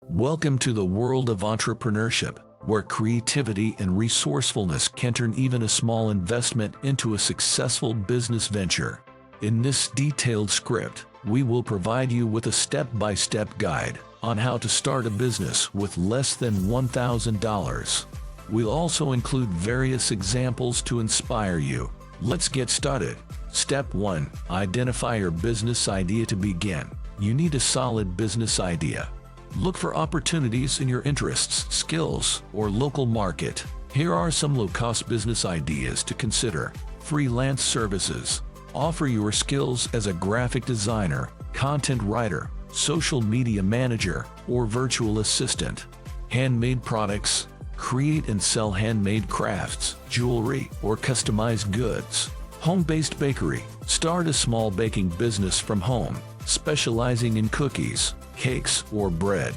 Welcome to the world of entrepreneurship, where creativity and resourcefulness can turn even a small investment into a successful business venture. In this detailed script, we will provide you with a step-by-step guide on how to start a business with less than $1,000. We'll also include various examples to inspire you. Let's get started. Step 1. Identify your business idea. To begin, you need a solid business idea. Look for opportunities in your interests, skills, or local market. Here are some low-cost business ideas to consider. Freelance services. Offer your skills as a graphic designer, content writer, social media manager, or virtual assistant. Handmade products. Create and sell handmade crafts, jewelry, or customized goods. Home-based bakery. Start a small baking business from home, specializing in cookies, cakes, or bread.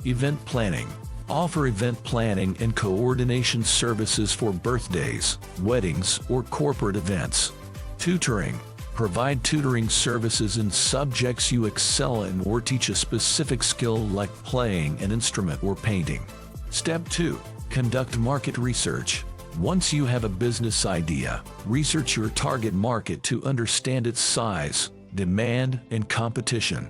Event planning. Offer event planning and coordination services for birthdays, weddings, or corporate events. Tutoring. Provide tutoring services in subjects you excel in or teach a specific skill like playing an instrument or painting. Step 2. Conduct market research. Once you have a business idea, research your target market to understand its size, demand, and competition.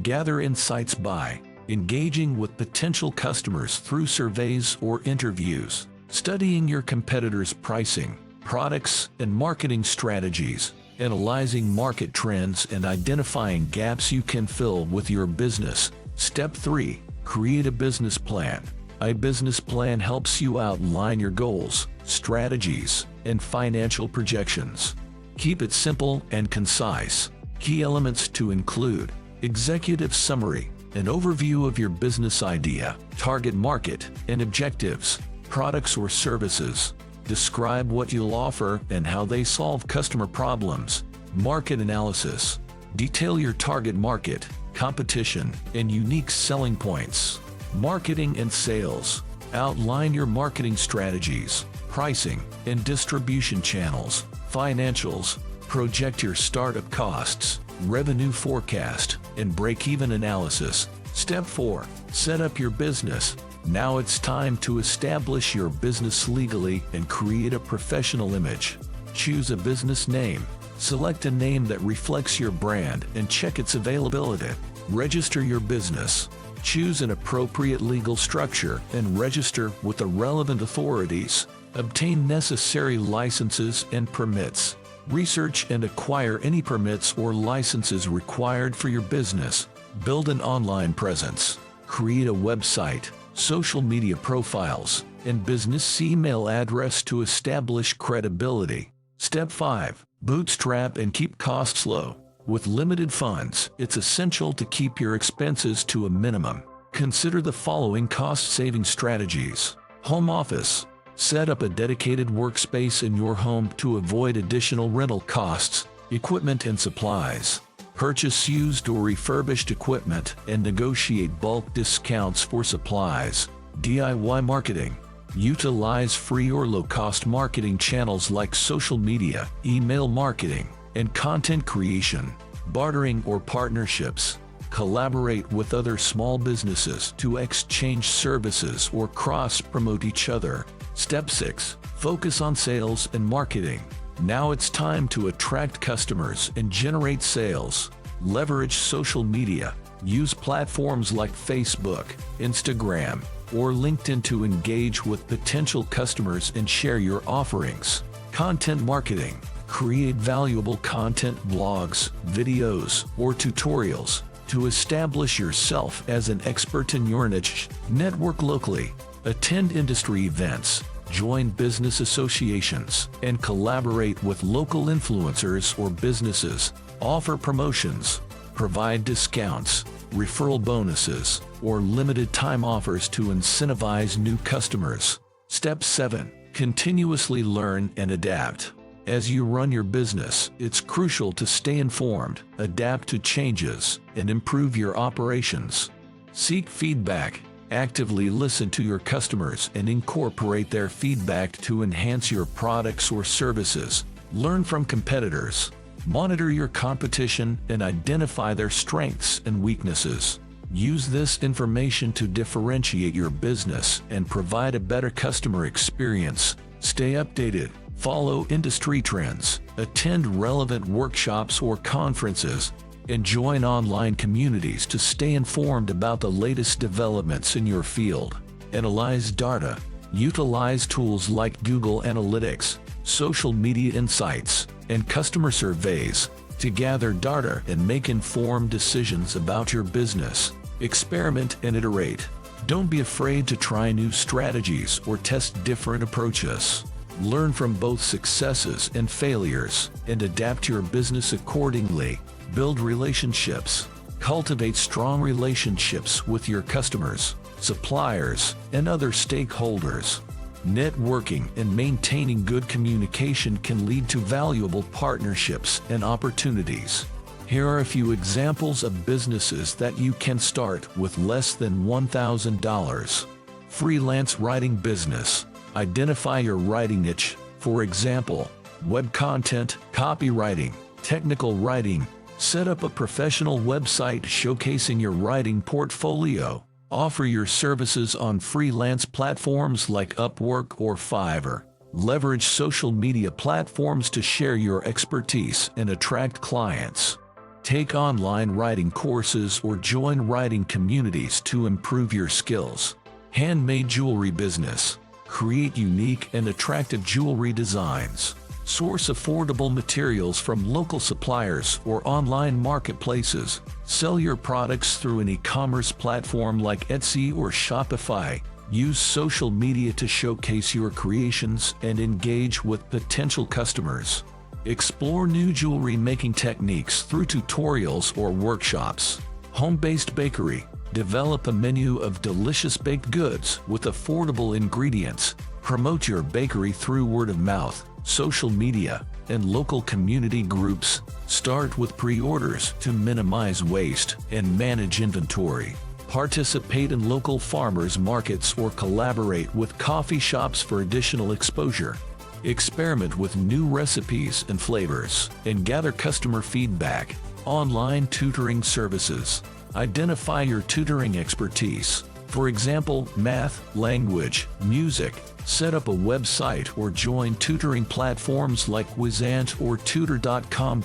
Gather insights by engaging with potential customers through surveys or interviews, studying your competitors' pricing, products, and marketing strategies, analyzing market trends, and identifying gaps you can fill with your business. Step 3. Create a business plan. A business plan helps you outline your goals, strategies, and financial projections. Keep it simple and concise. Key elements to include: executive summary, an overview of your business idea, target market and objectives, products or services. Describe what you'll offer and how they solve customer problems. Market analysis. Detail your target market, competition, and unique selling points. Marketing and sales. Outline your marketing strategies, pricing, and distribution channels. Financials. Project your startup costs, revenue forecast, and break-even analysis. Step 4. Set up your business. Now it's time to establish your business legally and create a professional image. Choose a business name. Select a name that reflects your brand and check its availability. Register your business. Choose an appropriate legal structure and register with the relevant authorities. Obtain necessary licenses and permits. Research and acquire any permits or licenses required for your business. Build an online presence. Create a website, social media profiles, and business email address to establish credibility. Step 5. Bootstrap and keep costs low. With limited funds, it's essential to keep your expenses to a minimum. Consider the following cost-saving strategies. Home office. Set up a dedicated workspace in your home to avoid additional rental costs. Equipment and supplies. Purchase used or refurbished equipment and negotiate bulk discounts for supplies. DIY marketing. Utilize free or low-cost marketing channels like social media, email marketing, and content creation. Bartering or partnerships. Collaborate with other small businesses to exchange services or cross-promote each other. Step 6. Focus on sales and marketing. Now it's time to attract customers and generate sales. Leverage social media. Use platforms like Facebook, Instagram, or LinkedIn to engage with potential customers and share your offerings. Content marketing. Create valuable content, blogs, videos, or tutorials to establish yourself as an expert in your niche. Network locally. Attend industry events, join business associations, and collaborate with local influencers or businesses. Offer promotions. Provide discounts, referral bonuses, or limited time offers to incentivize new customers. Step 7. Continuously learn and adapt. As you run your business, it's crucial to stay informed, adapt to changes, and improve your operations. Seek feedback. Actively listen to your customers and incorporate their feedback to enhance your products or services. Learn from competitors. Monitor your competition and identify their strengths and weaknesses. Use this information to differentiate your business and provide a better customer experience. Stay updated. Follow industry trends, attend relevant workshops or conferences, and join online communities to stay informed about the latest developments in your field. Analyze data. Utilize tools like Google Analytics, social media insights, and customer surveys to gather data and make informed decisions about your business. Experiment and iterate. Don't be afraid to try new strategies or test different approaches. Learn from both successes and failures and adapt your business accordingly. Build relationships. Cultivate strong relationships with your customers, suppliers, and other stakeholders. Networking and maintaining good communication can lead to valuable partnerships and opportunities. Here are a few examples of businesses that you can start with less than $1,000. Freelance writing business. Identify your writing niche, for example, web content, copywriting, technical writing. Set up a professional website showcasing your writing portfolio. Offer your services on freelance platforms like Upwork or Fiverr. Leverage social media platforms to share your expertise and attract clients. Take online writing courses or join writing communities to improve your skills. Handmade jewelry business. Create unique and attractive jewelry designs. Source affordable materials from local suppliers or online marketplaces. Sell your products through an e-commerce platform like Etsy or Shopify. Use social media to showcase your creations and engage with potential customers. Explore new jewelry making techniques through tutorials or workshops. Home-based bakery. Develop a menu of delicious baked goods with affordable ingredients. Promote your bakery through word of mouth, social media, and local community groups. Start with pre-orders to minimize waste and manage inventory. Participate in local farmers markets or collaborate with coffee shops for additional exposure. Experiment with new recipes and flavors and gather customer feedback. Online tutoring services. Identify your tutoring expertise. For example, math, language, music. Set up a website or join tutoring platforms like Wizant or tutor.com.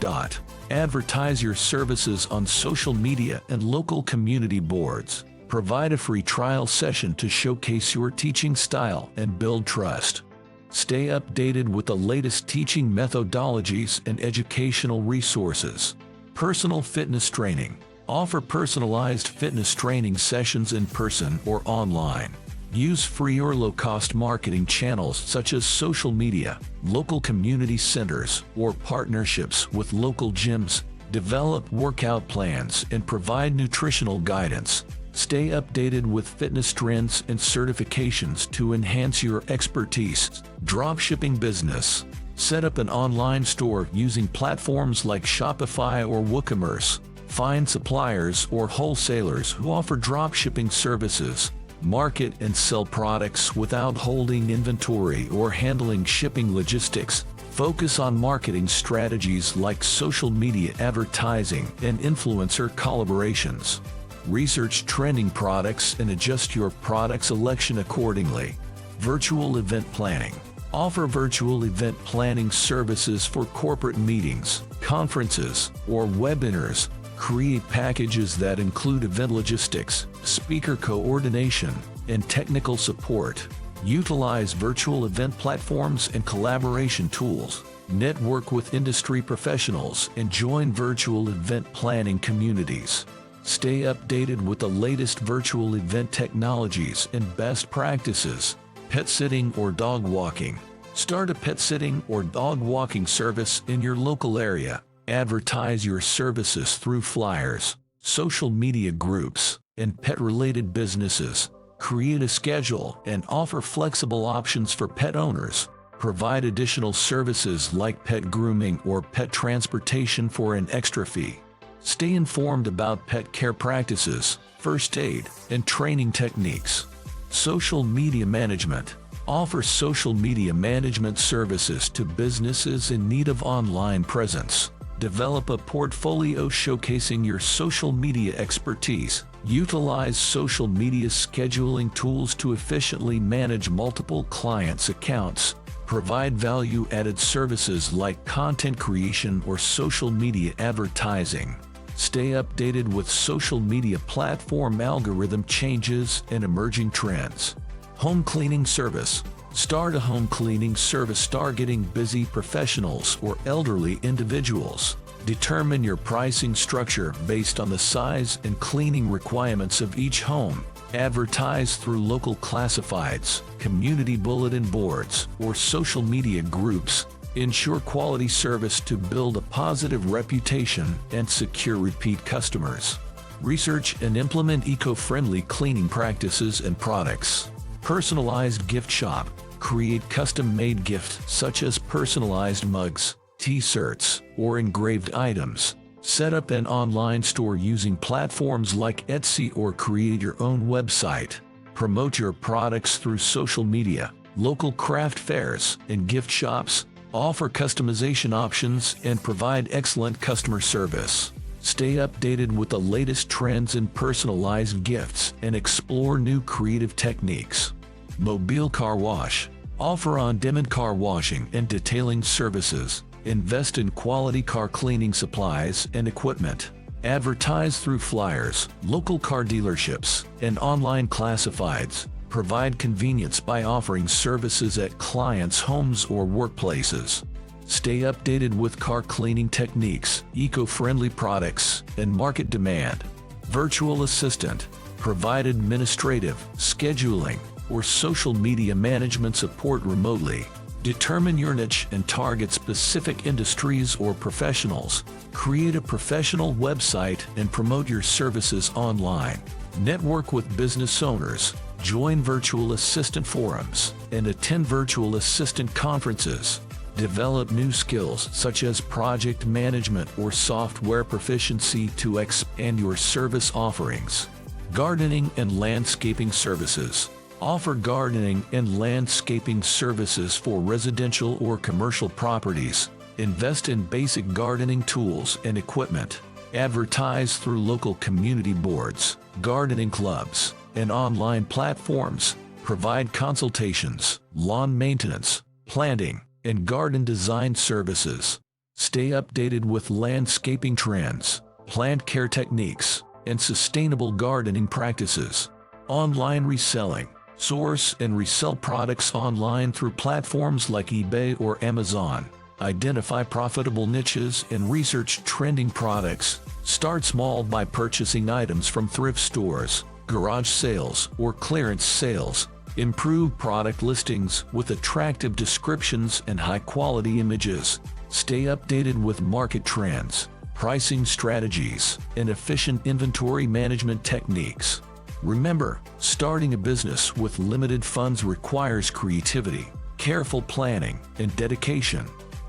Advertise your services on social media and local community boards. Provide a free trial session to showcase your teaching style and build trust. Stay updated with the latest teaching methodologies and educational resources. Personal fitness training. Offer personalized fitness training sessions in person or online. Use free or low-cost marketing channels such as social media, local community centers, or partnerships with local gyms. Develop workout plans and provide nutritional guidance. Stay updated with fitness trends and certifications to enhance your expertise. Dropshipping business. Set up an online store using platforms like Shopify or WooCommerce. Find suppliers or wholesalers who offer dropshipping services. Market and sell products without holding inventory or handling shipping logistics. Focus on marketing strategies like social media advertising and influencer collaborations. Research trending products and adjust your product selection accordingly. Virtual event planning. Offer virtual event planning services for corporate meetings, conferences, or webinars. Create packages that include event logistics, speaker coordination, and technical support. Utilize virtual event platforms and collaboration tools. Network with industry professionals and join virtual event planning communities. Stay updated with the latest virtual event technologies and best practices. Pet sitting or dog walking. Start a pet sitting or dog walking service in your local area. Advertise your services through flyers, social media groups, and pet-related businesses. Create a schedule and offer flexible options for pet owners. Provide additional services like pet grooming or pet transportation for an extra fee. Stay informed about pet care practices, first aid, and training techniques. Social media management. Offer social media management services to businesses in need of online presence. Develop a portfolio showcasing your social media expertise. Utilize social media scheduling tools to efficiently manage multiple clients' accounts. Provide value-added services like content creation or social media advertising. Stay updated with social media platform algorithm changes and emerging trends. Home cleaning service. Start a home cleaning service targeting busy professionals or elderly individuals. Determine your pricing structure based on the size and cleaning requirements of each home. Advertise through local classifieds, community bulletin boards, or social media groups. Ensure quality service to build a positive reputation and secure repeat customers. Research and implement eco-friendly cleaning practices and products. Personalized gift shop. Create custom-made gifts such as personalized mugs, T-shirts, or engraved items. Set up an online store using platforms like Etsy or create your own website. Promote your products through social media, local craft fairs, and gift shops. Offer customization options and provide excellent customer service. Stay updated with the latest trends in personalized gifts and explore new creative techniques. Mobile car wash. Offer on-demand car washing and detailing services. Invest in quality car cleaning supplies and equipment. Advertise through flyers, local car dealerships, and online classifieds. Provide convenience by offering services at clients' homes or workplaces. Stay updated with car cleaning techniques, eco-friendly products, and market demand. Virtual assistant. Provide administrative, scheduling, or social media management support remotely. Determine your niche and target specific industries or professionals. Create a professional website and promote your services online. Network with business owners. Join virtual assistant forums and attend virtual assistant conferences. Develop new skills such as project management or software proficiency to expand your service offerings. Gardening and landscaping services. Offer gardening and landscaping services for residential or commercial properties. Invest in basic gardening tools and equipment. Advertise through local community boards, gardening clubs, and online platforms. Provide consultations, lawn maintenance, planting, and garden design services. Stay updated with landscaping trends, plant care techniques, and sustainable gardening practices. Online reselling. Source and resell products online through platforms like eBay or Amazon. Identify profitable niches and research trending products. Start small by purchasing items from thrift stores, garage sales, or clearance sales. Improve product listings with attractive descriptions and high-quality images. Stay updated with market trends, pricing strategies, and efficient inventory management techniques. Remember, starting a business with limited funds requires creativity, careful planning, and dedication.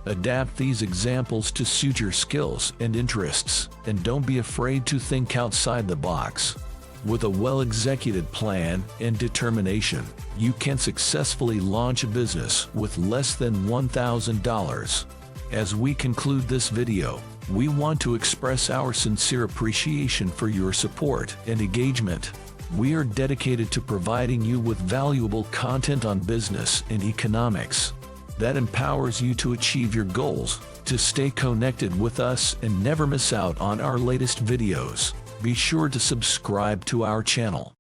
Adapt these examples to suit your skills and interests, and don't be afraid to think outside the box. With a well-executed plan and determination, you can successfully launch a business with less than $1,000. As we conclude this video, we want to express our sincere appreciation for your support and engagement. We are dedicated to providing you with valuable content on business and economics that empowers you to achieve your goals. To stay connected with us and never miss out on our latest videos, be sure to subscribe to our channel.